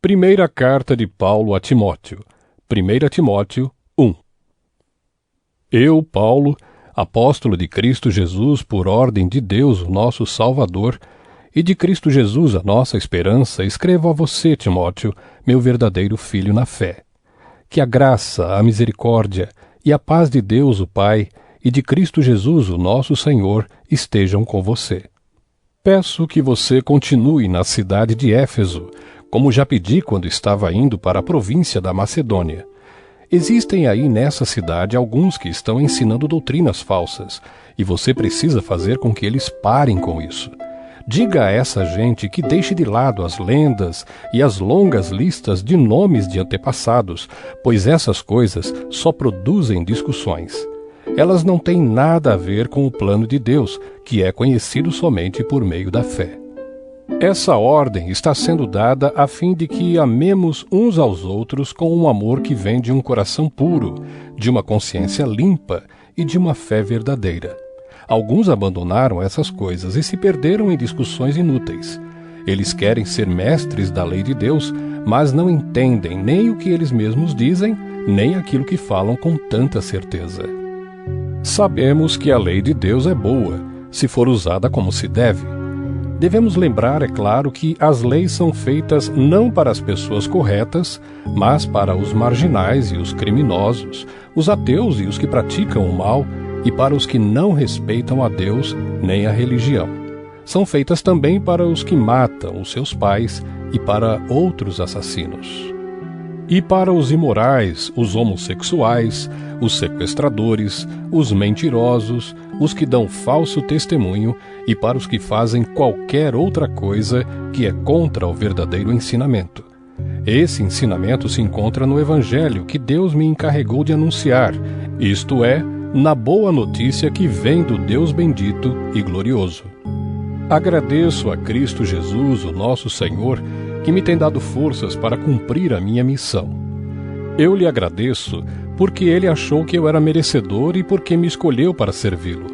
Primeira carta de Paulo a Timóteo. 1 Timóteo 1. Eu, Paulo, apóstolo de Cristo Jesus, por ordem de Deus, o nosso Salvador, e de Cristo Jesus, a nossa esperança, escrevo a você, Timóteo, meu verdadeiro filho na fé. Que a graça, a misericórdia e a paz de Deus, o Pai, e de Cristo Jesus, o nosso Senhor, estejam com você. Peço que você continue na cidade de Éfeso, como já pedi quando estava indo para a província da Macedônia. Existem aí nessa cidade alguns que estão ensinando doutrinas falsas, e você precisa fazer com que eles parem com isso. Diga a essa gente que deixe de lado as lendas e as longas listas de nomes de antepassados, pois essas coisas só produzem discussões. Elas não têm nada a ver com o plano de Deus, que é conhecido somente por meio da fé. Essa ordem está sendo dada a fim de que amemos uns aos outros com um amor que vem de um coração puro, de uma consciência limpa e de uma fé verdadeira. Alguns abandonaram essas coisas e se perderam em discussões inúteis. Eles querem ser mestres da lei de Deus, mas não entendem nem o que eles mesmos dizem, nem aquilo que falam com tanta certeza. Sabemos que a lei de Deus é boa, se for usada como se deve. Devemos lembrar, é claro, que as leis são feitas não para as pessoas corretas, mas para os marginais e os criminosos, os ateus e os que praticam o mal, e para os que não respeitam a Deus nem a religião. São feitas também para os que matam os seus pais e para outros assassinos. E para os imorais, os homossexuais, os sequestradores, os mentirosos, os que dão falso testemunho e para os que fazem qualquer outra coisa que é contra o verdadeiro ensinamento. Esse ensinamento se encontra no Evangelho que Deus me encarregou de anunciar, isto é, na boa notícia que vem do Deus bendito e glorioso. Agradeço a Cristo Jesus, o nosso Senhor, que me tem dado forças para cumprir a minha missão. Eu lhe agradeço porque ele achou que eu era merecedor e porque me escolheu para servi-lo.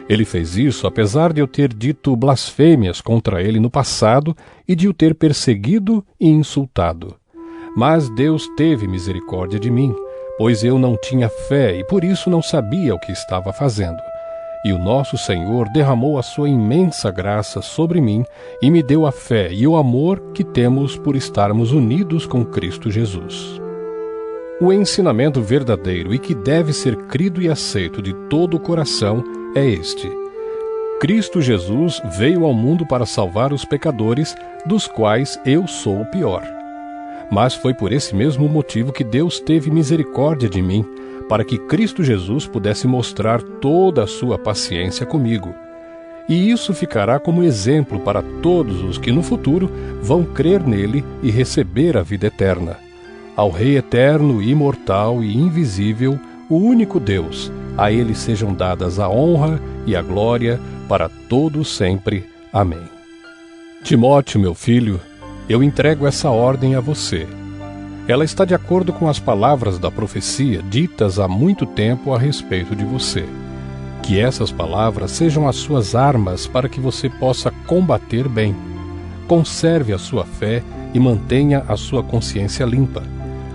Ele fez isso apesar de eu ter dito blasfêmias contra ele no passado e de o ter perseguido e insultado. Mas Deus teve misericórdia de mim, pois eu não tinha fé e por isso não sabia o que estava fazendo. E o nosso Senhor derramou a sua imensa graça sobre mim e me deu a fé e o amor que temos por estarmos unidos com Cristo Jesus. O ensinamento verdadeiro e que deve ser crido e aceito de todo o coração é este: Cristo Jesus veio ao mundo para salvar os pecadores, dos quais eu sou o pior. Mas foi por esse mesmo motivo que Deus teve misericórdia de mim, para que Cristo Jesus pudesse mostrar toda a sua paciência comigo. E isso ficará como exemplo para todos os que no futuro vão crer nele e receber a vida eterna. Ao Rei eterno, imortal e invisível, o único Deus, a ele sejam dadas a honra e a glória para todos sempre. Amém. Timóteo, meu filho, eu entrego essa ordem a você. Ela está de acordo com as palavras da profecia ditas há muito tempo a respeito de você. Que essas palavras sejam as suas armas para que você possa combater bem. Conserve a sua fé e mantenha a sua consciência limpa.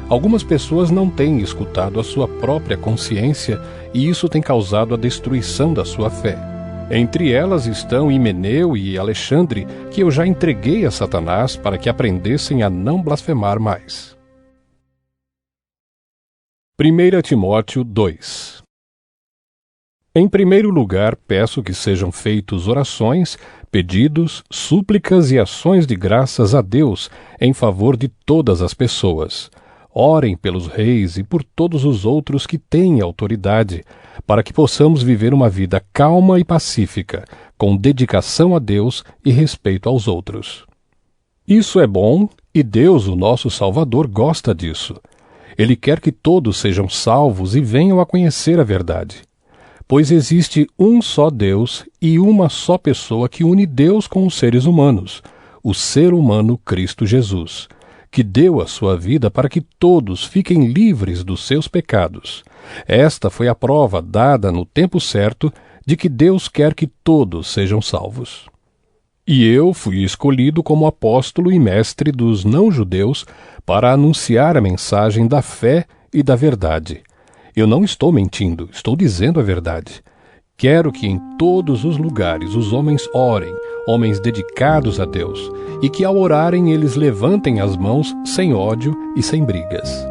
Algumas pessoas não têm escutado a sua própria consciência e isso tem causado a destruição da sua fé. Entre elas estão Himeneu e Alexandre, que eu já entreguei a Satanás para que aprendessem a não blasfemar mais. 1 Timóteo 2. Em primeiro lugar, peço que sejam feitos orações, pedidos, súplicas e ações de graças a Deus em favor de todas as pessoas. Orem pelos reis e por todos os outros que têm autoridade, para que possamos viver uma vida calma e pacífica, com dedicação a Deus e respeito aos outros. Isso é bom e Deus, o nosso Salvador, gosta disso. Ele quer que todos sejam salvos e venham a conhecer a verdade. Pois existe um só Deus e uma só pessoa que une Deus com os seres humanos, o ser humano Cristo Jesus, que deu a sua vida para que todos fiquem livres dos seus pecados. Esta foi a prova dada no tempo certo de que Deus quer que todos sejam salvos. E eu fui escolhido como apóstolo e mestre dos não-judeus para anunciar a mensagem da fé e da verdade. Eu não estou mentindo, estou dizendo a verdade. Quero que em todos os lugares os homens orem, homens dedicados a Deus, e que ao orarem eles levantem as mãos sem ódio e sem brigas.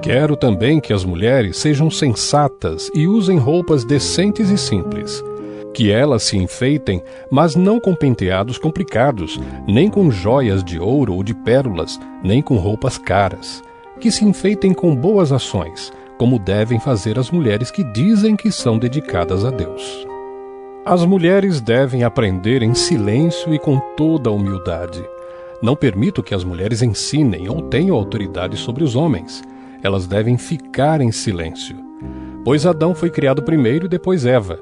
Quero também que as mulheres sejam sensatas e usem roupas decentes e simples. Que elas se enfeitem, mas não com penteados complicados, nem com joias de ouro ou de pérolas, nem com roupas caras. Que se enfeitem com boas ações, como devem fazer as mulheres que dizem que são dedicadas a Deus. As mulheres devem aprender em silêncio e com toda a humildade. Não permito que as mulheres ensinem ou tenham autoridade sobre os homens. Elas devem ficar em silêncio. Pois Adão foi criado primeiro e depois Eva.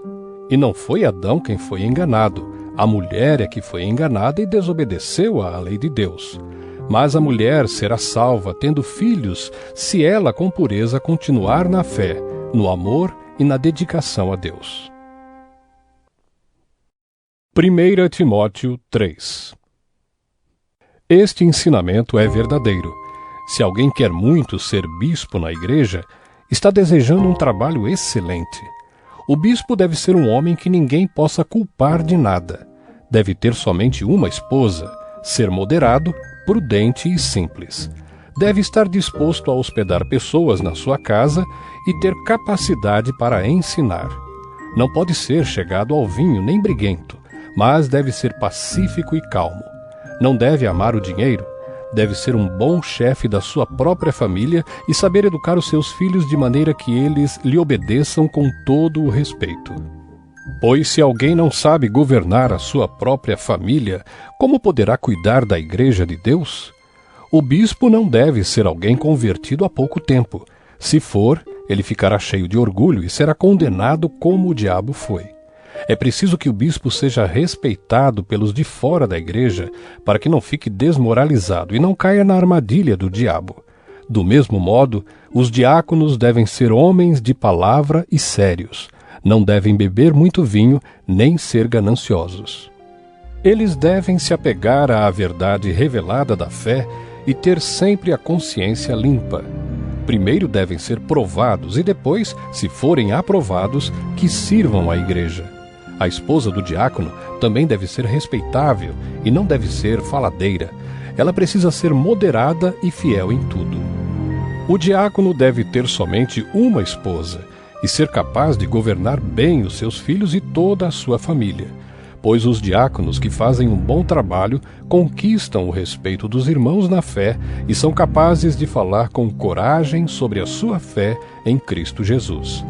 E não foi Adão quem foi enganado. A mulher é que foi enganada e desobedeceu à lei de Deus. Mas a mulher será salva, tendo filhos, se ela com pureza continuar na fé, no amor e na dedicação a Deus. 1 Timóteo 3. Este ensinamento é verdadeiro. Se alguém quer muito ser bispo na igreja, está desejando um trabalho excelente. O bispo deve ser um homem que ninguém possa culpar de nada. Deve ter somente uma esposa, ser moderado, prudente e simples. Deve estar disposto a hospedar pessoas na sua casa e ter capacidade para ensinar. Não pode ser chegado ao vinho nem briguento, mas deve ser pacífico e calmo. Não deve amar o dinheiro. Deve ser um bom chefe da sua própria família e saber educar os seus filhos de maneira que eles lhe obedeçam com todo o respeito. Pois se alguém não sabe governar a sua própria família, como poderá cuidar da igreja de Deus? O bispo não deve ser alguém convertido há pouco tempo. Se for, ele ficará cheio de orgulho e será condenado como o diabo foi. É preciso que o bispo seja respeitado pelos de fora da igreja para que não fique desmoralizado e não caia na armadilha do diabo. Do mesmo modo, os diáconos devem ser homens de palavra e sérios. Não devem beber muito vinho, nem ser gananciosos. Eles devem se apegar à verdade revelada da fé e ter sempre a consciência limpa. Primeiro devem ser provados e depois, se forem aprovados, que sirvam à igreja. A esposa do diácono também deve ser respeitável e não deve ser faladeira. Ela precisa ser moderada e fiel em tudo. O diácono deve ter somente uma esposa e ser capaz de governar bem os seus filhos e toda a sua família, pois os diáconos que fazem um bom trabalho conquistam o respeito dos irmãos na fé e são capazes de falar com coragem sobre a sua fé em Cristo Jesus.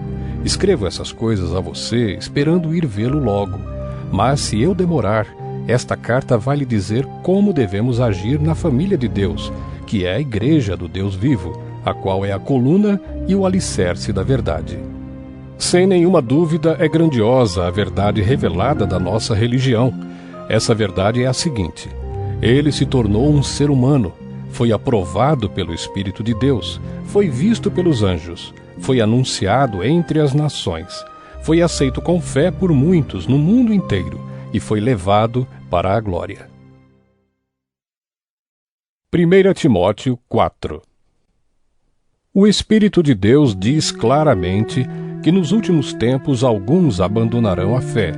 Escrevo essas coisas a você, esperando ir vê-lo logo. Mas se eu demorar, esta carta vai lhe dizer como devemos agir na família de Deus, que é a igreja do Deus vivo, a qual é a coluna e o alicerce da verdade. Sem nenhuma dúvida, é grandiosa a verdade revelada da nossa religião. Essa verdade é a seguinte: ele se tornou um ser humano, foi aprovado pelo Espírito de Deus, foi visto pelos anjos, foi anunciado entre as nações, foi aceito com fé por muitos no mundo inteiro e foi levado para a glória. 1 Timóteo 4. O Espírito de Deus diz claramente que nos últimos tempos alguns abandonarão a fé.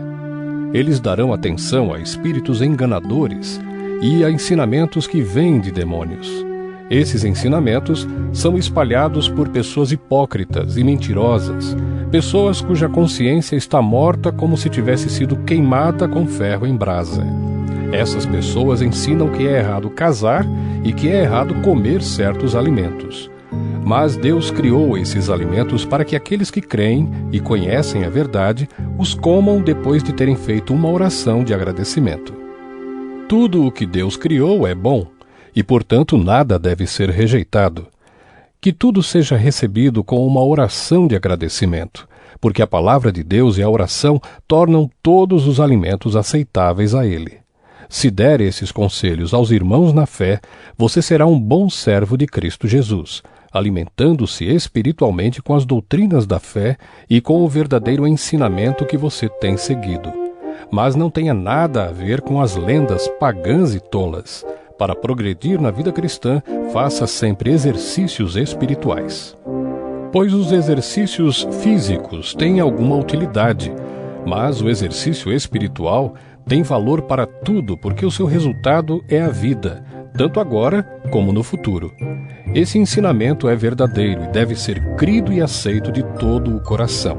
Eles darão atenção a espíritos enganadores e a ensinamentos que vêm de demônios. Esses ensinamentos são espalhados por pessoas hipócritas e mentirosas, pessoas cuja consciência está morta como se tivesse sido queimada com ferro em brasa. Essas pessoas ensinam que é errado casar e que é errado comer certos alimentos. Mas Deus criou esses alimentos para que aqueles que creem e conhecem a verdade os comam depois de terem feito uma oração de agradecimento. Tudo o que Deus criou é bom, e, portanto, nada deve ser rejeitado. Que tudo seja recebido com uma oração de agradecimento, porque a palavra de Deus e a oração tornam todos os alimentos aceitáveis a Ele. Se der esses conselhos aos irmãos na fé, você será um bom servo de Cristo Jesus, alimentando-se espiritualmente com as doutrinas da fé e com o verdadeiro ensinamento que você tem seguido. mas não tenha nada a ver com as lendas pagãs e tolas. Para progredir na vida cristã, faça sempre exercícios espirituais. Pois os exercícios físicos têm alguma utilidade, mas o exercício espiritual tem valor para tudo, porque o seu resultado é a vida, tanto agora como no futuro. Esse ensinamento é verdadeiro e deve ser crido e aceito de todo o coração.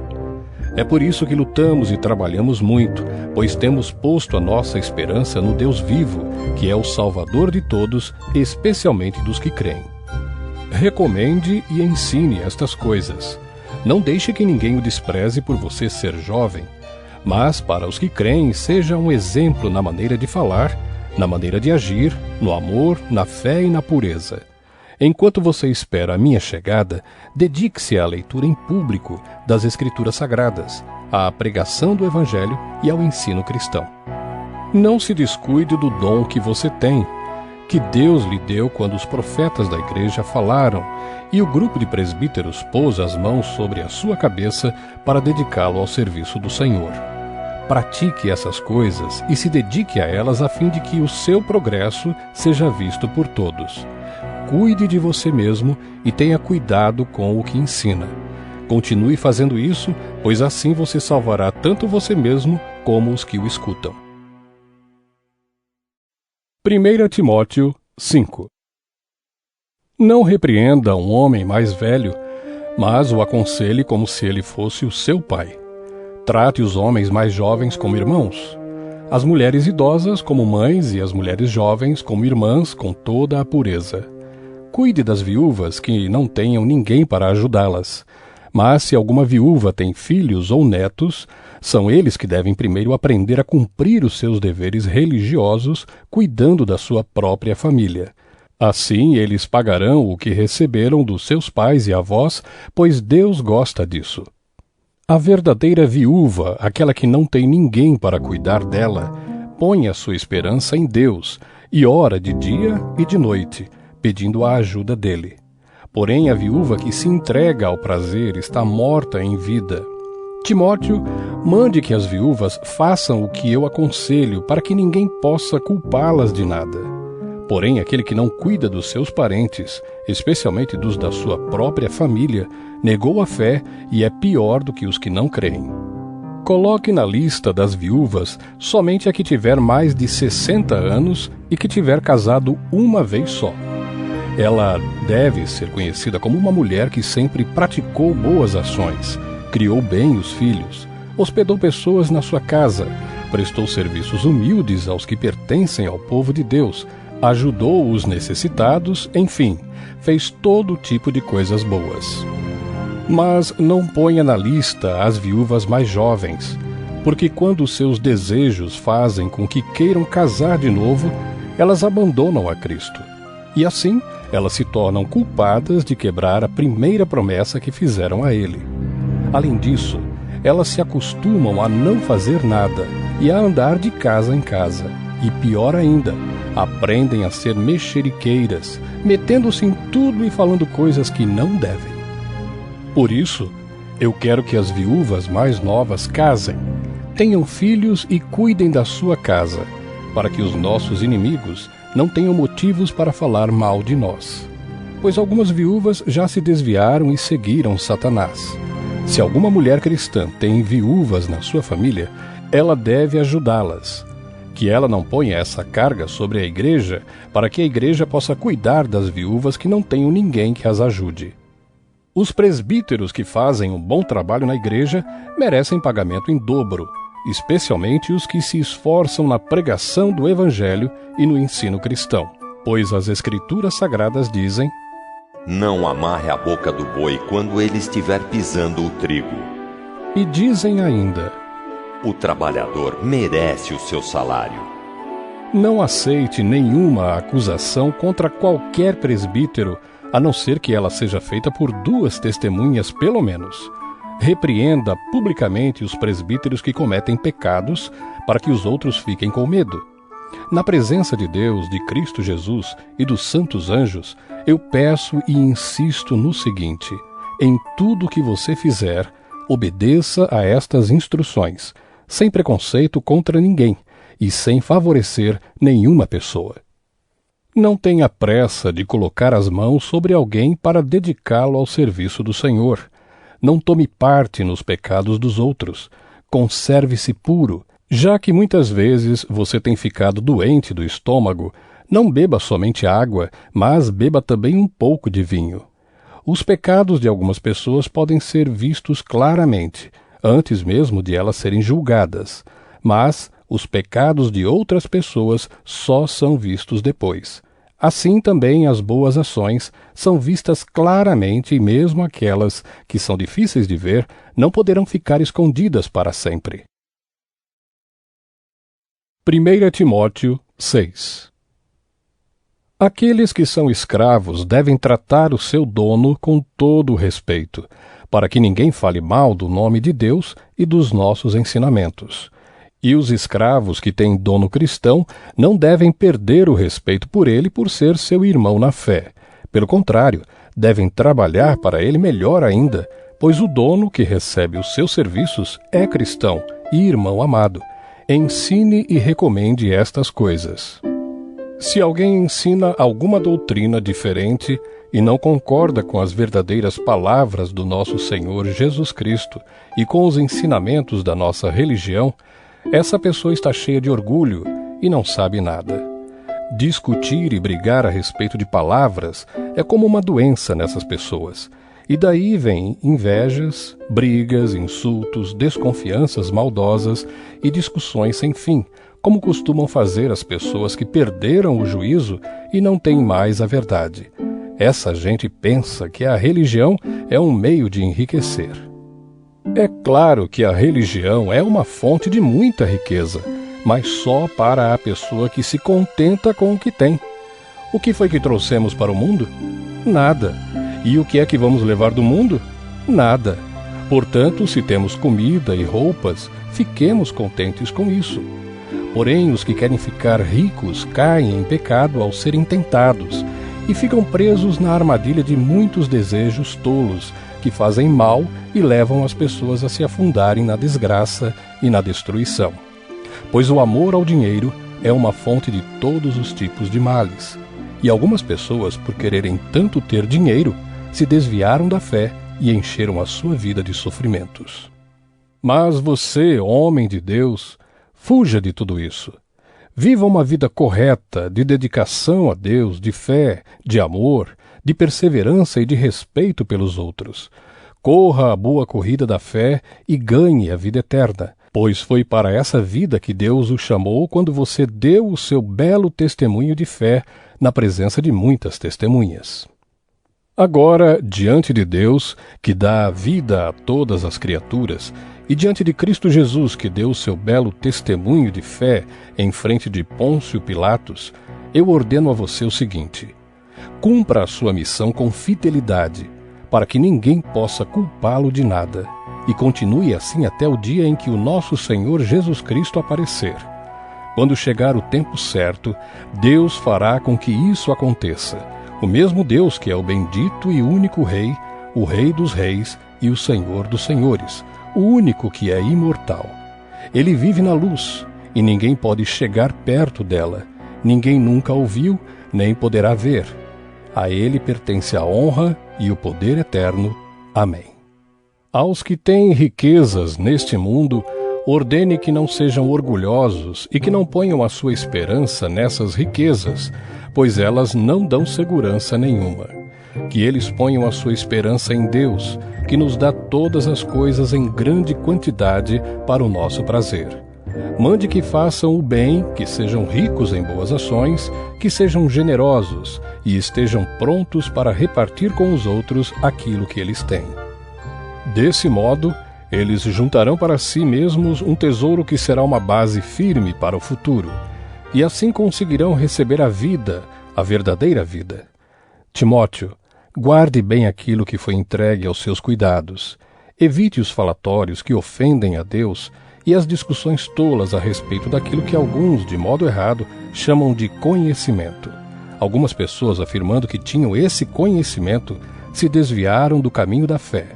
É por isso que lutamos e trabalhamos muito, pois temos posto a nossa esperança no Deus vivo, que é o Salvador de todos, especialmente dos que creem. Recomende e ensine estas coisas. Não deixe que ninguém o despreze por você ser jovem, mas para os que creem, seja um exemplo na maneira de falar, na maneira de agir, no amor, na fé e na pureza. Enquanto você espera a minha chegada, dedique-se à leitura em público das Escrituras Sagradas, à pregação do Evangelho e ao ensino cristão. Não se descuide do dom que você tem, que Deus lhe deu quando os profetas da igreja falaram e o grupo de presbíteros pôs as mãos sobre a sua cabeça para dedicá-lo ao serviço do Senhor. Pratique essas coisas e se dedique a elas a fim de que o seu progresso seja visto por todos. Cuide de você mesmo e tenha cuidado com o que ensina. Continue fazendo isso, pois assim você salvará tanto você mesmo como os que o escutam. 1 Timóteo 5. Não repreenda um homem mais velho, mas o aconselhe como se ele fosse o seu pai. Trate os homens mais jovens como irmãos, as mulheres idosas como mães e as mulheres jovens como irmãs com toda a pureza. Cuide das viúvas que não tenham ninguém para ajudá-las. Mas se alguma viúva tem filhos ou netos, são eles que devem primeiro aprender a cumprir os seus deveres religiosos, cuidando da sua própria família. Assim eles pagarão o que receberam dos seus pais e avós, pois Deus gosta disso. A verdadeira viúva, aquela que não tem ninguém para cuidar dela, põe a sua esperança em Deus e ora de dia e de noite, pedindo a ajuda dele. Porém, a viúva que se entrega ao prazer está morta em vida. Timóteo, mande que as viúvas façam o que eu aconselho, para que ninguém possa culpá-las de nada. Porém, aquele que não cuida dos seus parentes, especialmente dos da sua própria família, negou a fé e é pior do que os que não creem. Coloque na lista das viúvas somente a que tiver mais de 60 anos e que tiver casado uma vez só. Ela deve ser conhecida como uma mulher que sempre praticou boas ações, criou bem os filhos, hospedou pessoas na sua casa, prestou serviços humildes aos que pertencem ao povo de Deus, ajudou os necessitados, enfim, fez todo tipo de coisas boas. Mas não ponha na lista as viúvas mais jovens, porque quando seus desejos fazem com que queiram casar de novo, elas abandonam a Cristo. E assim, elas se tornam culpadas de quebrar a primeira promessa que fizeram a ele. Além disso, elas se acostumam a não fazer nada e a andar de casa em casa. E pior ainda, aprendem a ser mexeriqueiras, metendo-se em tudo e falando coisas que não devem. Por isso, eu quero que as viúvas mais novas casem, tenham filhos e cuidem da sua casa, para que os nossos inimigos não tenham motivos para falar mal de nós. Pois algumas viúvas já se desviaram e seguiram Satanás. Se alguma mulher cristã tem viúvas na sua família, ela deve ajudá-las. Que ela não ponha essa carga sobre a igreja, para que a igreja possa cuidar das viúvas que não tenham ninguém que as ajude. Os presbíteros que fazem um bom trabalho na igreja merecem pagamento em dobro, especialmente os que se esforçam na pregação do Evangelho e no ensino cristão, pois as Escrituras Sagradas dizem: não amarre a boca do boi quando ele estiver pisando o trigo. E dizem ainda: o trabalhador merece o seu salário. Não aceite nenhuma acusação contra qualquer presbítero, a não ser que ela seja feita por 2 testemunhas pelo menos. Repreenda publicamente os presbíteros que cometem pecados, para que os outros fiquem com medo. Na presença de Deus, de Cristo Jesus e dos santos anjos, eu peço e insisto no seguinte: em tudo que você fizer, obedeça a estas instruções. sem preconceito contra ninguém e sem favorecer nenhuma pessoa. Não tenha pressa de colocar as mãos sobre alguém para dedicá-lo ao serviço do Senhor. Não tome parte nos pecados dos outros. Conserve-se puro. Já que muitas vezes você tem ficado doente do estômago, não beba somente água, mas beba também um pouco de vinho. Os pecados de algumas pessoas podem ser vistos claramente, antes mesmo de elas serem julgadas, mas os pecados de outras pessoas só são vistos depois. Assim também as boas ações são vistas claramente e mesmo aquelas que são difíceis de ver não poderão ficar escondidas para sempre. 1 Timóteo 6. Aqueles que são escravos devem tratar o seu dono com todo o respeito, para que ninguém fale mal do nome de Deus e dos nossos ensinamentos. E os escravos que têm dono cristão não devem perder o respeito por ele por ser seu irmão na fé. Pelo contrário, devem trabalhar para ele melhor ainda, pois o dono que recebe os seus serviços é cristão e irmão amado. Ensine e recomende estas coisas. Se alguém ensina alguma doutrina diferente e não concorda com as verdadeiras palavras do nosso Senhor Jesus Cristo e com os ensinamentos da nossa religião, essa pessoa está cheia de orgulho e não sabe nada. Discutir e brigar a respeito de palavras é como uma doença nessas pessoas. E daí vêm invejas, brigas, insultos, desconfianças maldosas e discussões sem fim, como costumam fazer as pessoas que perderam o juízo e não têm mais a verdade. Essa gente pensa que a religião é um meio de enriquecer. É claro que a religião é uma fonte de muita riqueza, mas só para a pessoa que se contenta com o que tem. O que foi que trouxemos para o mundo? Nada. E o que é que vamos levar do mundo? Nada. Portanto, se temos comida e roupas, fiquemos contentes com isso. Porém, os que querem ficar ricos caem em pecado ao serem tentados e ficam presos na armadilha de muitos desejos tolos que fazem mal e levam as pessoas a se afundarem na desgraça e na destruição. Pois o amor ao dinheiro é uma fonte de todos os tipos de males. E algumas pessoas, por quererem tanto ter dinheiro, se desviaram da fé e encheram a sua vida de sofrimentos. Mas você, homem de Deus, fuja de tudo isso. Viva uma vida correta, de dedicação a Deus, de fé, de amor, de perseverança e de respeito pelos outros. Corra a boa corrida da fé e ganhe a vida eterna, pois foi para essa vida que Deus o chamou quando você deu o seu belo testemunho de fé na presença de muitas testemunhas. Agora, diante de Deus, que dá vida a todas as criaturas, e diante de Cristo Jesus, que deu o seu belo testemunho de fé em frente de Pôncio Pilatos, eu ordeno a você o seguinte: cumpra a sua missão com fidelidade, para que ninguém possa culpá-lo de nada, e continue assim até o dia em que o nosso Senhor Jesus Cristo aparecer. Quando chegar o tempo certo, Deus fará com que isso aconteça. O mesmo Deus que é o bendito e único Rei, o Rei dos Reis e o Senhor dos Senhores, o único que é imortal. Ele vive na luz, e ninguém pode chegar perto dela. Ninguém nunca o viu, nem poderá ver. A ele pertence a honra e o poder eterno. Amém. Aos que têm riquezas neste mundo, ordene que não sejam orgulhosos e que não ponham a sua esperança nessas riquezas, pois elas não dão segurança nenhuma. Que eles ponham a sua esperança em Deus, que nos dá todas as coisas em grande quantidade para o nosso prazer. Mande que façam o bem, que sejam ricos em boas ações, que sejam generosos e estejam prontos para repartir com os outros aquilo que eles têm. Desse modo, eles juntarão para si mesmos um tesouro que será uma base firme para o futuro, e assim conseguirão receber a vida, a verdadeira vida. Timóteo, guarde bem aquilo que foi entregue aos seus cuidados. Evite os falatórios que ofendem a Deus e as discussões tolas a respeito daquilo que alguns, de modo errado, chamam de conhecimento. Algumas pessoas, afirmando que tinham esse conhecimento, se desviaram do caminho da fé.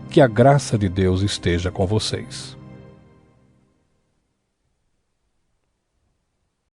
Que a graça de Deus esteja com vocês.